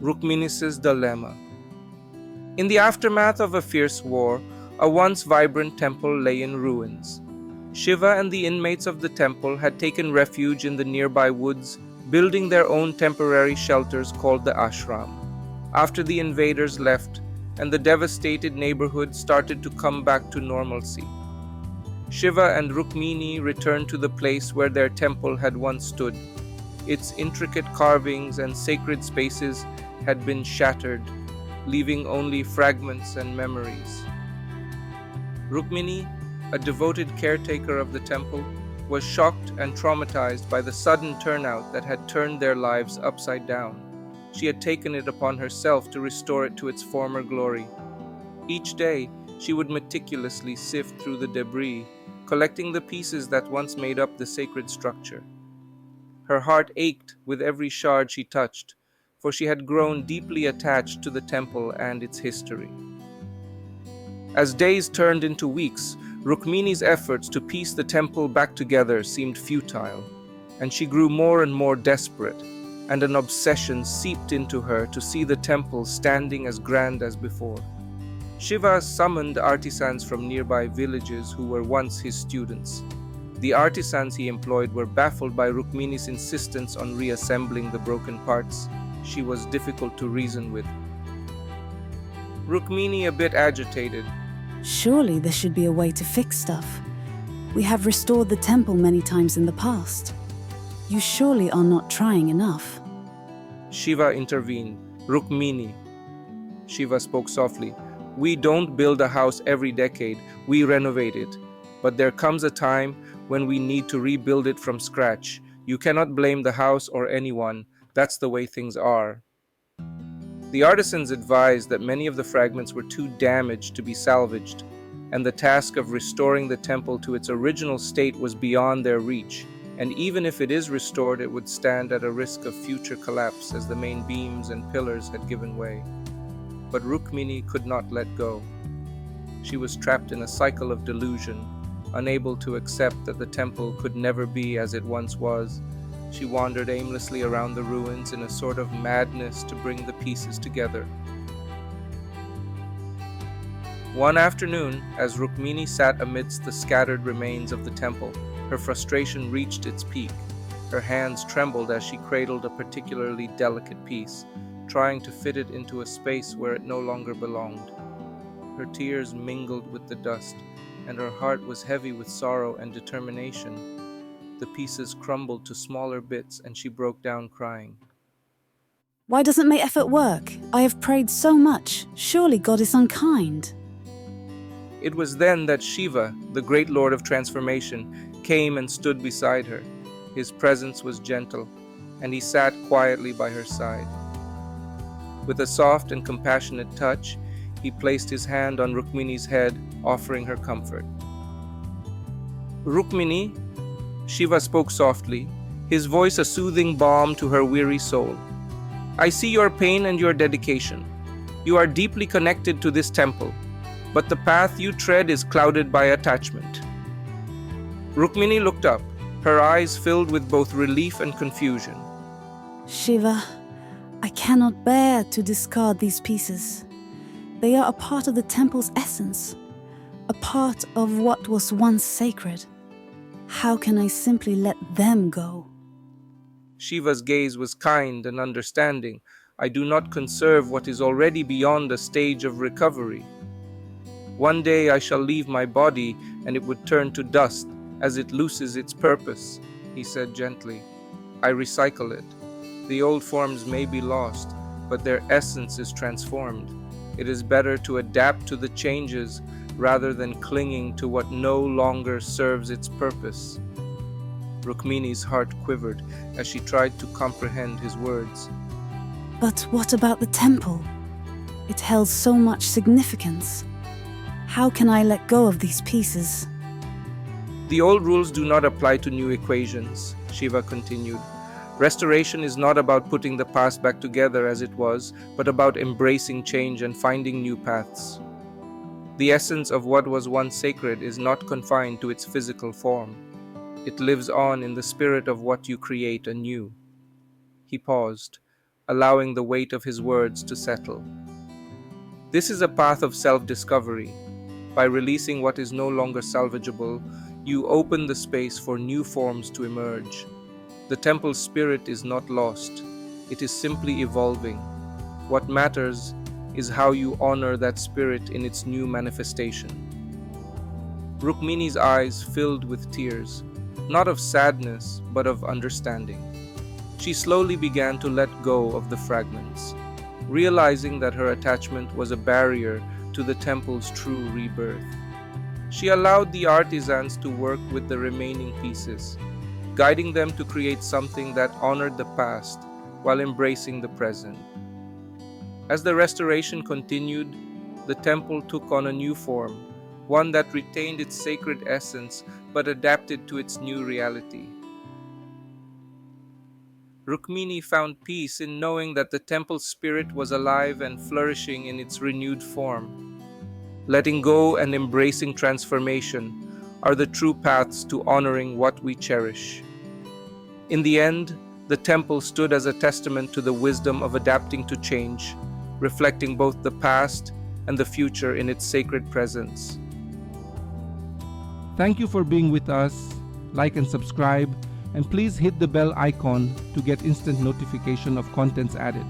Rukmini's dilemma. In the aftermath of a fierce war, a once vibrant temple lay in ruins. Shiva and the inmates of the temple had taken refuge in the nearby woods, building their own temporary shelters called the ashram. After the invaders left and the devastated neighborhood started to come back to normalcy, Shiva and Rukmini returned to the place where their temple had once stood. Its intricate carvings and sacred spaces had been shattered, leaving only fragments and memories. Rukmini, a devoted caretaker of the temple, was shocked and traumatized by the sudden turnout that had turned their lives upside down. She had taken it upon herself to restore it to its former glory. Each day, she would meticulously sift through the debris, collecting the pieces that once made up the sacred structure. Her heart ached with every shard she touched, for she had grown deeply attached to the temple and its history. As days turned into weeks, Rukmini's efforts to piece the temple back together seemed futile, and she grew more and more desperate, and an obsession seeped into her to see the temple standing as grand as before. Shiva summoned artisans from nearby villages who were once his students. The artisans he employed were baffled by Rukmini's insistence on reassembling the broken parts. She was difficult to reason with. Rukmini, a bit agitated. Surely there should be a way to fix stuff. We have restored the temple many times in the past. You surely are not trying enough. Shiva intervened. Rukmini, Shiva spoke softly. We don't build a house every decade, we renovate it. But there comes a time when we need to rebuild it from scratch. You cannot blame the house or anyone. That's the way things are. The artisans advised that many of the fragments were too damaged to be salvaged, and the task of restoring the temple to its original state was beyond their reach, and even if it is restored, it would stand at a risk of future collapse as the main beams and pillars had given way. But Rukmini could not let go. She was trapped in a cycle of delusion, unable to accept that the temple could never be as it once was. She wandered aimlessly around the ruins in a sort of madness to bring the pieces together. One afternoon, as Rukmini sat amidst the scattered remains of the temple, her frustration reached its peak. Her hands trembled as she cradled a particularly delicate piece, trying to fit it into a space where it no longer belonged. Her tears mingled with the dust, and her heart was heavy with sorrow and determination. The pieces crumbled to smaller bits, and she broke down crying. Why doesn't my effort work? I have prayed so much. Surely God is unkind. It was then that Shiva, the great Lord of transformation, came and stood beside her. His presence was gentle, and he sat quietly by her side. With a soft and compassionate touch, he placed his hand on Rukmini's head, offering her comfort. Rukmini, Shiva spoke softly, his voice a soothing balm to her weary soul. I see your pain and your dedication. You are deeply connected to this temple, but the path you tread is clouded by attachment. Rukmini looked up, her eyes filled with both relief and confusion. Shiva, I cannot bear to discard these pieces. They are a part of the temple's essence, a part of what was once sacred. How can I simply let them go? Shiva's gaze was kind and understanding. I do not conserve what is already beyond a stage of recovery. One day I shall leave my body and it would turn to dust as it loses its purpose, he said gently. I recycle it. The old forms may be lost, but their essence is transformed. It is better to adapt to the changes rather than clinging to what no longer serves its purpose. Rukmini's heart quivered as she tried to comprehend his words. But what about the temple? It held so much significance. How can I let go of these pieces? The old rules do not apply to new equations, Shiva continued. Restoration is not about putting the past back together as it was, but about embracing change and finding new paths. The essence of what was once sacred is not confined to its physical form. It lives on in the spirit of what you create anew. He paused, allowing the weight of his words to settle. This is a path of self-discovery. By releasing what is no longer salvageable, you open the space for new forms to emerge. The temple's spirit is not lost, it is simply evolving. What matters is how you honor that spirit in its new manifestation. Rukmini's eyes filled with tears, not of sadness, but of understanding. She slowly began to let go of the fragments, realizing that her attachment was a barrier to the temple's true rebirth. She allowed the artisans to work with the remaining pieces, guiding them to create something that honored the past while embracing the present. As the restoration continued, the temple took on a new form, one that retained its sacred essence but adapted to its new reality. Rukmini found peace in knowing that the temple's spirit was alive and flourishing in its renewed form. Letting go and embracing transformation are the true paths to honoring what we cherish. In the end, the temple stood as a testament to the wisdom of adapting to change, reflecting both the past and the future in its sacred presence. Thank you for being with us. Like and subscribe, and please hit the bell icon to get instant notification of contents added.